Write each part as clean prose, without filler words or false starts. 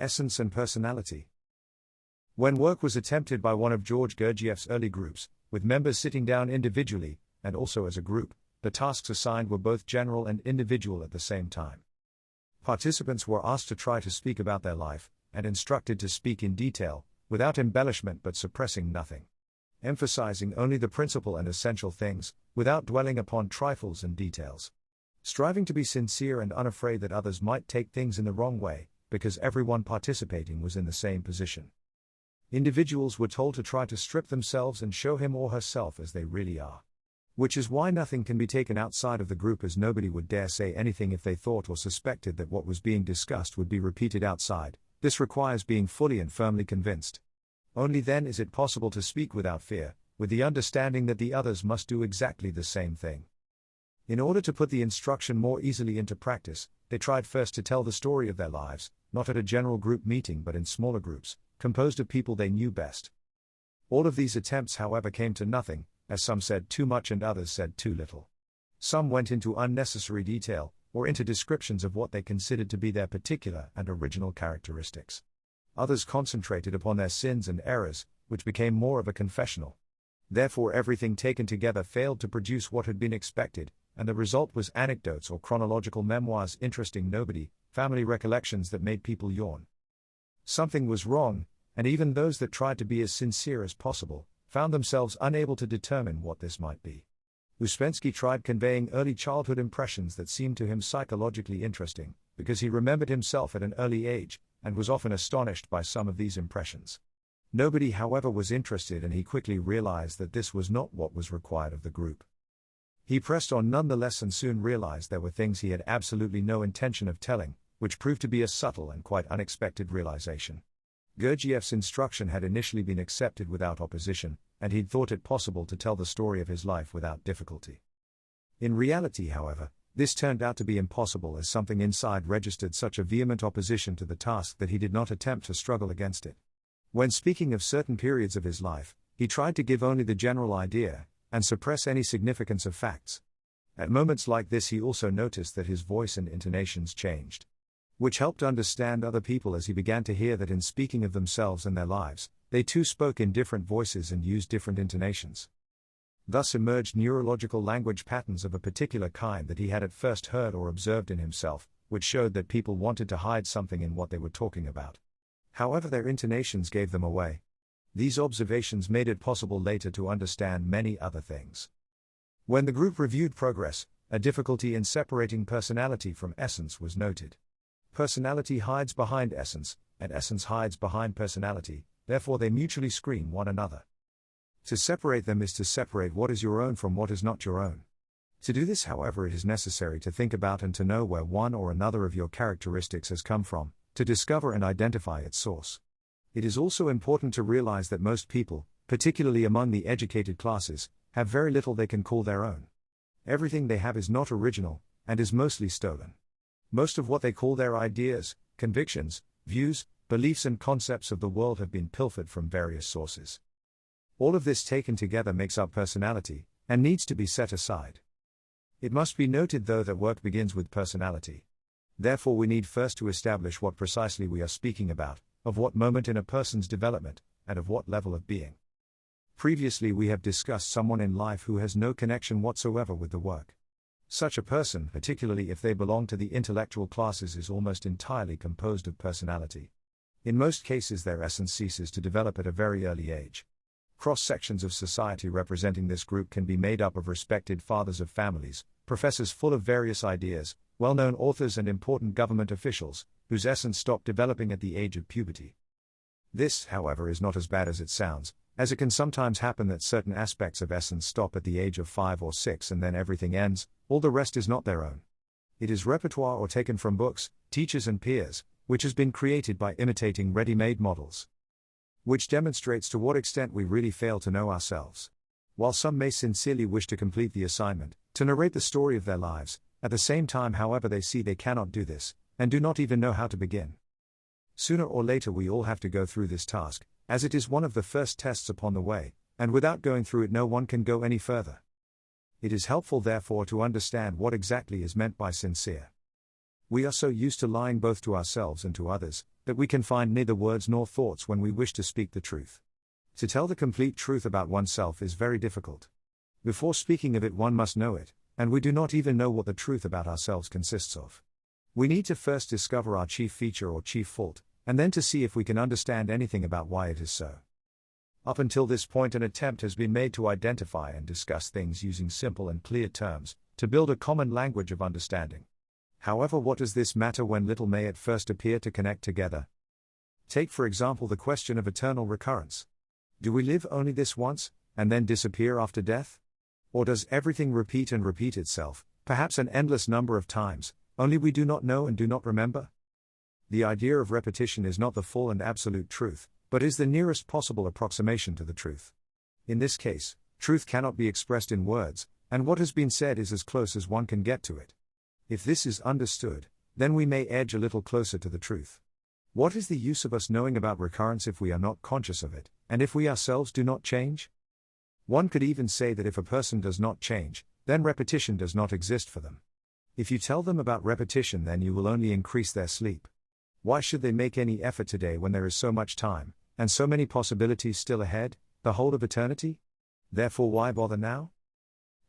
Essence and personality. When work was attempted by one of Georges Gurdjieff's early groups, with members sitting down individually, and also as a group, the tasks assigned were both general and individual at the same time. Participants were asked to try to speak about their life, and instructed to speak in detail, without embellishment but suppressing nothing. Emphasizing only the principal and essential things, without dwelling upon trifles and details. Striving to be sincere and unafraid that others might take things in the wrong way, because everyone participating was in the same position. Individuals were told to try to strip themselves and show him or herself as they really are. Which is why nothing can be taken outside of the group, as nobody would dare say anything if they thought or suspected that what was being discussed would be repeated outside. This requires being fully and firmly convinced. Only then is it possible to speak without fear, with the understanding that the others must do exactly the same thing. In order to put the instruction more easily into practice, they tried first to tell the story of their lives, not at a general group meeting but in smaller groups, composed of people they knew best. All of these attempts, however, came to nothing, as some said too much and others said too little. Some went into unnecessary detail, or into descriptions of what they considered to be their particular and original characteristics. Others concentrated upon their sins and errors, which became more of a confessional. Therefore everything taken together failed to produce what had been expected, and the result was anecdotes or chronological memoirs interesting nobody, family recollections that made people yawn. Something was wrong, and even those that tried to be as sincere as possible, found themselves unable to determine what this might be. Ouspensky tried conveying early childhood impressions that seemed to him psychologically interesting, because he remembered himself at an early age, and was often astonished by some of these impressions. Nobody, however, was interested, and he quickly realized that this was not what was required of the group. He pressed on nonetheless and soon realized there were things he had absolutely no intention of telling, which proved to be a subtle and quite unexpected realization. Gurdjieff's instruction had initially been accepted without opposition, and he'd thought it possible to tell the story of his life without difficulty. In reality, however, this turned out to be impossible, as something inside registered such a vehement opposition to the task that he did not attempt to struggle against it. When speaking of certain periods of his life, he tried to give only the general idea, and suppress any significance of facts. At moments like this he also noticed that his voice and intonations changed, which helped understand other people, as he began to hear that in speaking of themselves and their lives, they too spoke in different voices and used different intonations. Thus emerged neurological language patterns of a particular kind that he had at first heard or observed in himself, which showed that people wanted to hide something in what they were talking about. However, their intonations gave them away. These observations made it possible later to understand many other things. When the group reviewed progress, a difficulty in separating personality from essence was noted. Personality hides behind essence, and essence hides behind personality, therefore they mutually screen one another. To separate them is to separate what is your own from what is not your own. To do this, however, it is necessary to think about and to know where one or another of your characteristics has come from, to discover and identify its source. It is also important to realize that most people, particularly among the educated classes, have very little they can call their own. Everything they have is not original, and is mostly stolen. Most of what they call their ideas, convictions, views, beliefs and concepts of the world have been pilfered from various sources. All of this taken together makes up personality, and needs to be set aside. It must be noted though that work begins with personality. Therefore we need first to establish what precisely we are speaking about, of what moment in a person's development, and of what level of being. Previously we have discussed someone in life who has no connection whatsoever with the work. Such a person, particularly if they belong to the intellectual classes, is almost entirely composed of personality. In most cases their essence ceases to develop at a very early age. Cross-sections of society representing this group can be made up of respected fathers of families, professors full of various ideas, well-known authors and important government officials, whose essence stopped developing at the age of puberty. This, however, is not as bad as it sounds, as it can sometimes happen that certain aspects of essence stop at the age of 5 or 6 and then everything ends, all the rest is not their own. It is repertoire or taken from books, teachers and peers, which has been created by imitating ready-made models. Which demonstrates to what extent we really fail to know ourselves. While some may sincerely wish to complete the assignment, to narrate the story of their lives, at the same time however they see they cannot do this, and do not even know how to begin. Sooner or later we all have to go through this task, as it is one of the first tests upon the way, and without going through it no one can go any further. It is helpful therefore to understand what exactly is meant by sincere. We are so used to lying both to ourselves and to others, that we can find neither words nor thoughts when we wish to speak the truth. To tell the complete truth about oneself is very difficult. Before speaking of it, one must know it, and we do not even know what the truth about ourselves consists of. We need to first discover our chief feature or chief fault, and then to see if we can understand anything about why it is so. Up until this point, an attempt has been made to identify and discuss things using simple and clear terms, to build a common language of understanding. However, what does this matter when little may at first appear to connect together? Take for example the question of eternal recurrence. Do we live only this once, and then disappear after death? Or does everything repeat and repeat itself, perhaps an endless number of times, only we do not know and do not remember? The idea of repetition is not the full and absolute truth, but is the nearest possible approximation to the truth. In this case, truth cannot be expressed in words, and what has been said is as close as one can get to it. If this is understood, then we may edge a little closer to the truth. What is the use of us knowing about recurrence if we are not conscious of it, and if we ourselves do not change? One could even say that if a person does not change, then repetition does not exist for them. If you tell them about repetition, then you will only increase their sleep. Why should they make any effort today when there is so much time, and so many possibilities still ahead, the whole of eternity? Therefore, why bother now?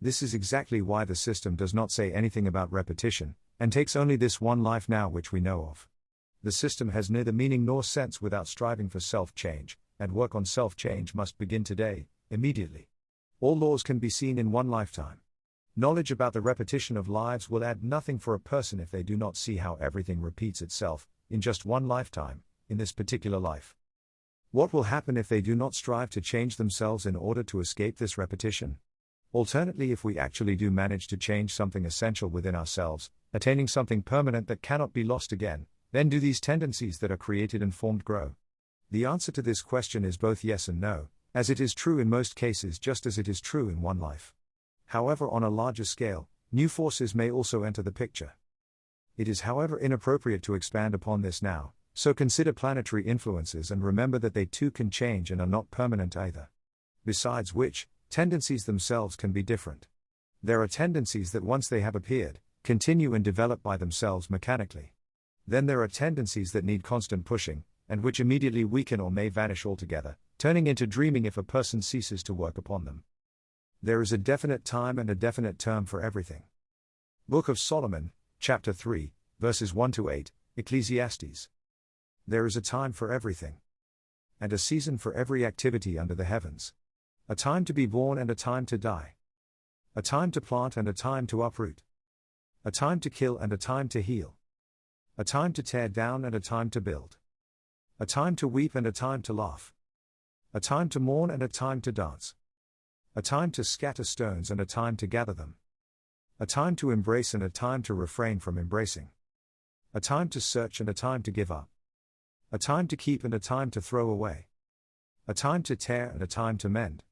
This is exactly why the system does not say anything about repetition, and takes only this one life now which we know of. The system has neither meaning nor sense without striving for self-change, and work on self-change must begin today, immediately. All laws can be seen in one lifetime. Knowledge about the repetition of lives will add nothing for a person if they do not see how everything repeats itself, in just one lifetime, in this particular life. What will happen if they do not strive to change themselves in order to escape this repetition? Alternately, if we actually do manage to change something essential within ourselves, attaining something permanent that cannot be lost again, then do these tendencies that are created and formed grow? The answer to this question is both yes and no, as it is true in most cases just as it is true in one life. However, on a larger scale, new forces may also enter the picture. It is however inappropriate to expand upon this now, so consider planetary influences and remember that they too can change and are not permanent either. Besides which, tendencies themselves can be different. There are tendencies that once they have appeared, continue and develop by themselves mechanically. Then there are tendencies that need constant pushing, and which immediately weaken or may vanish altogether, turning into dreaming if a person ceases to work upon them. There is a definite time and a definite term for everything. Book of Solomon, chapter 3, verses 1-8, Ecclesiastes. There is a time for everything, and a season for every activity under the heavens. A time to be born and a time to die. A time to plant and a time to uproot. A time to kill and a time to heal. A time to tear down and a time to build. A time to weep and a time to laugh. A time to mourn and a time to dance. A time to scatter stones and a time to gather them. A time to embrace and a time to refrain from embracing. A time to search and a time to give up. A time to keep and a time to throw away. A time to tear and a time to mend.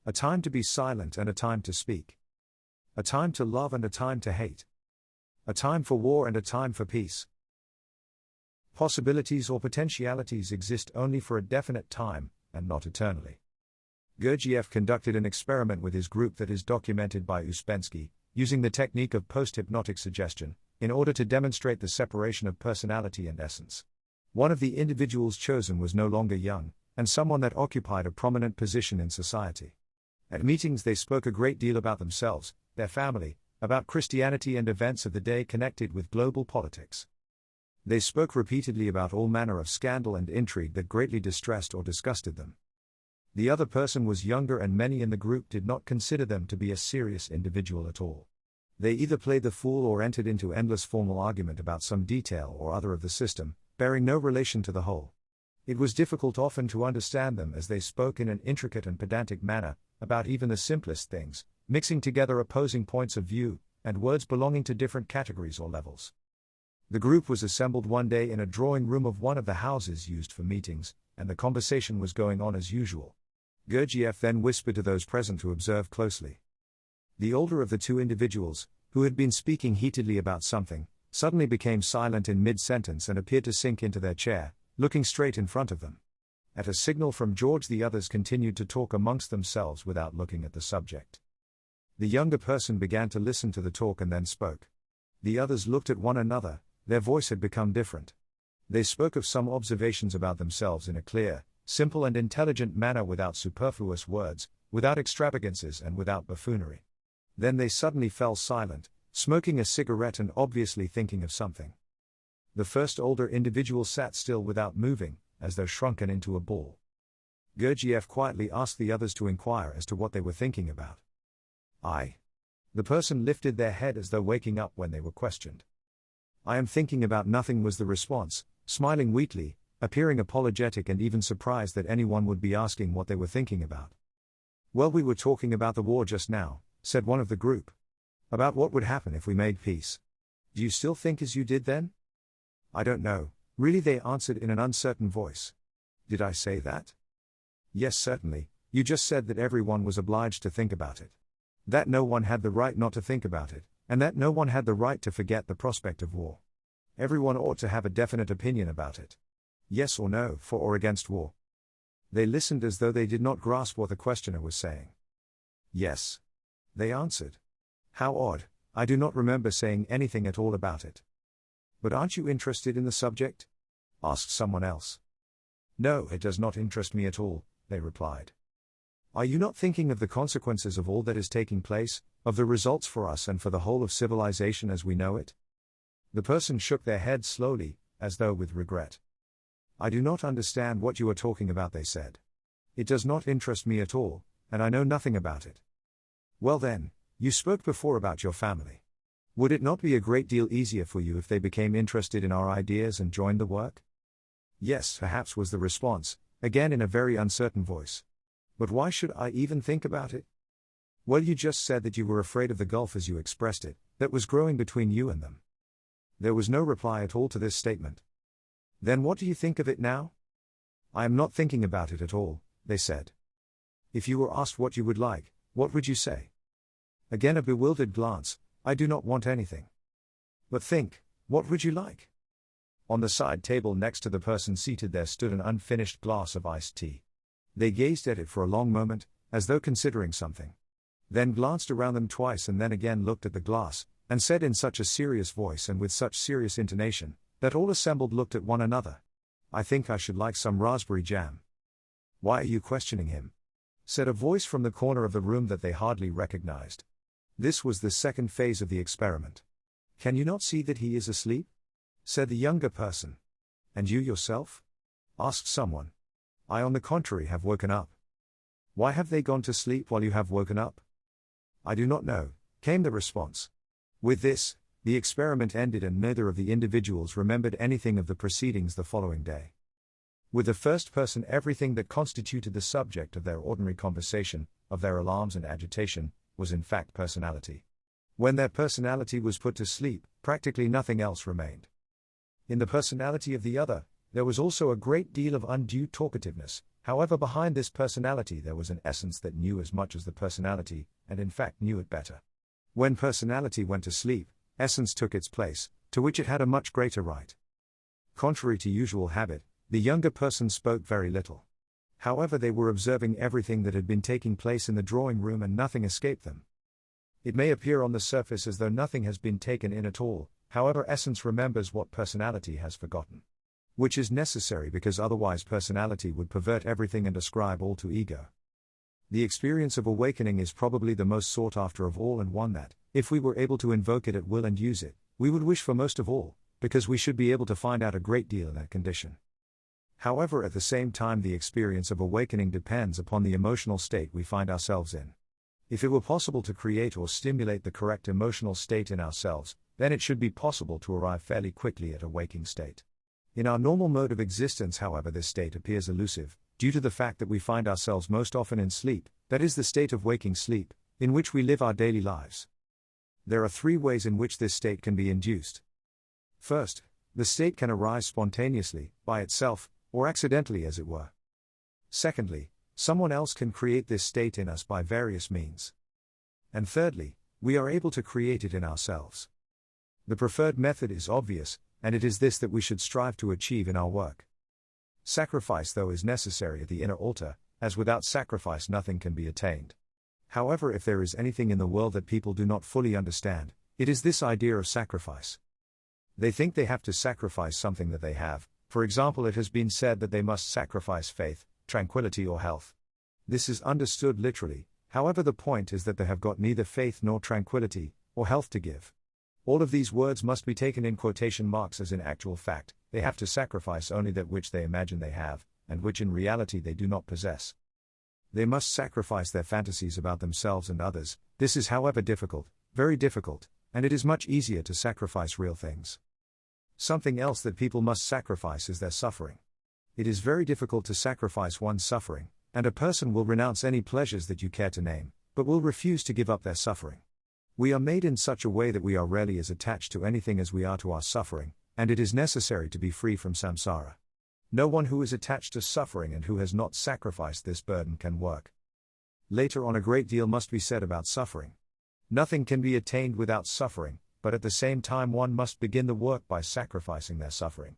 A time to be silent and a time to speak. A time to love and a time to hate. A time for war and a time for peace. Possibilities or potentialities exist only for a definite time, and not eternally. Gurdjieff conducted an experiment with his group that is documented by Ouspensky, using the technique of post-hypnotic suggestion, in order to demonstrate the separation of personality and essence. One of the individuals chosen was no longer young, and someone that occupied a prominent position in society. At meetings they spoke a great deal about themselves, their family, about Christianity and events of the day connected with global politics. They spoke repeatedly about all manner of scandal and intrigue that greatly distressed or disgusted them. The other person was younger and many in the group did not consider them to be a serious individual at all. They either played the fool or entered into endless formal argument about some detail or other of the system, bearing no relation to the whole. It was difficult often to understand them as they spoke in an intricate and pedantic manner, about even the simplest things, mixing together opposing points of view, and words belonging to different categories or levels. The group was assembled one day in a drawing room of one of the houses used for meetings, and the conversation was going on as usual. Gurdjieff then whispered to those present to observe closely. The older of the two individuals, who had been speaking heatedly about something, suddenly became silent in mid-sentence and appeared to sink into their chair, looking straight in front of them. At a signal from George, the others continued to talk amongst themselves without looking at the subject. The younger person began to listen to the talk and then spoke. The others looked at one another, their voice had become different. They spoke of some observations about themselves in a clear, simple and intelligent manner without superfluous words, without extravagances and without buffoonery. Then they suddenly fell silent, smoking a cigarette and obviously thinking of something. The first older individual sat still without moving, as though shrunken into a ball. Gurdjieff quietly asked the others to inquire as to what they were thinking about. The person lifted their head as though waking up when they were questioned. I am thinking about nothing, was the response, smiling weakly, appearing apologetic and even surprised that anyone would be asking what they were thinking about. Well, we were talking about the war just now, said one of the group. About what would happen if we made peace. Do you still think as you did then? I don't know, really, they answered in an uncertain voice. Did I say that? Yes, certainly, you just said that everyone was obliged to think about it. That no one had the right not to think about it, and that no one had the right to forget the prospect of war. Everyone ought to have a definite opinion about it. Yes or no, for or against war. They listened as though they did not grasp what the questioner was saying. Yes. They answered. How odd, I do not remember saying anything at all about it. But aren't you interested in the subject? Asked someone else. No, it does not interest me at all, they replied. Are you not thinking of the consequences of all that is taking place, of the results for us and for the whole of civilization as we know it? The person shook their head slowly, as though with regret. I do not understand what you are talking about, they said. It does not interest me at all, and I know nothing about it. Well then, you spoke before about your family. Would it not be a great deal easier for you if they became interested in our ideas and joined the work? Yes, perhaps, was the response, again in a very uncertain voice. But why should I even think about it? Well, you just said that you were afraid of the gulf, as you expressed it, that was growing between you and them. There was no reply at all to this statement. Then what do you think of it now? I am not thinking about it at all, they said. If you were asked what you would like, what would you say? Again a bewildered glance, I do not want anything. But think, what would you like? On the side table next to the person seated there stood an unfinished glass of iced tea. They gazed at it for a long moment, as though considering something. Then glanced around them twice and then again looked at the glass, and said in such a serious voice and with such serious intonation, that all assembled looked at one another. I think I should like some raspberry jam. Why are you questioning him? Said a voice from the corner of the room that they hardly recognized. This was the second phase of the experiment. Can you not see that he is asleep? Said the younger person. And you yourself? Asked someone. I, on the contrary, have woken up. Why have they gone to sleep while you have woken up? I do not know, came the response. With this, the experiment ended and neither of the individuals remembered anything of the proceedings the following day. With the first person, everything that constituted the subject of their ordinary conversation, of their alarms and agitation, was in fact personality. When their personality was put to sleep, practically nothing else remained. In the personality of the other, there was also a great deal of undue talkativeness. However, behind this personality there was an essence that knew as much as the personality, and in fact knew it better. When personality went to sleep, essence took its place, to which it had a much greater right. Contrary to usual habit, the younger person spoke very little. However, they were observing everything that had been taking place in the drawing room and nothing escaped them. It may appear on the surface as though nothing has been taken in at all, however essence remembers what personality has forgotten. Which is necessary because otherwise personality would pervert everything and ascribe all to ego. The experience of awakening is probably the most sought after of all and one that, if we were able to invoke it at will and use it, we would wish for most of all, because we should be able to find out a great deal in that condition. However, at the same time the experience of awakening depends upon the emotional state we find ourselves in. If it were possible to create or stimulate the correct emotional state in ourselves, then it should be possible to arrive fairly quickly at a waking state. In our normal mode of existence, however, this state appears elusive, due to the fact that we find ourselves most often in sleep, that is the state of waking sleep, in which we live our daily lives. There are three ways in which this state can be induced. First, the state can arise spontaneously, by itself, or accidentally as it were. Secondly, someone else can create this state in us by various means. And thirdly, we are able to create it in ourselves. The preferred method is obvious, and it is this that we should strive to achieve in our work. Sacrifice, though, is necessary at the inner altar, as without sacrifice nothing can be attained. However, if there is anything in the world that people do not fully understand, it is this idea of sacrifice. They think they have to sacrifice something that they have, For example, it has been said that they must sacrifice faith, tranquility, or health. This is understood literally, however, the point is that they have got neither faith nor tranquility, or health to give. All of these words must be taken in quotation marks, as in actual fact, they have to sacrifice only that which they imagine they have, and which in reality they do not possess. They must sacrifice their fantasies about themselves and others. This is, however, difficult, very difficult, and it is much easier to sacrifice real things. Something else that people must sacrifice is their suffering. It is very difficult to sacrifice one's suffering, and a person will renounce any pleasures that you care to name, but will refuse to give up their suffering. We are made in such a way that we are rarely as attached to anything as we are to our suffering, and it is necessary to be free from samsara. No one who is attached to suffering and who has not sacrificed this burden can work. Later on, a great deal must be said about suffering. Nothing can be attained without suffering, but at the same time one must begin the work by sacrificing their suffering.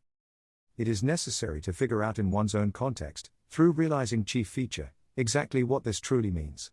It is necessary to figure out in one's own context, through realizing chief feature, exactly what this truly means.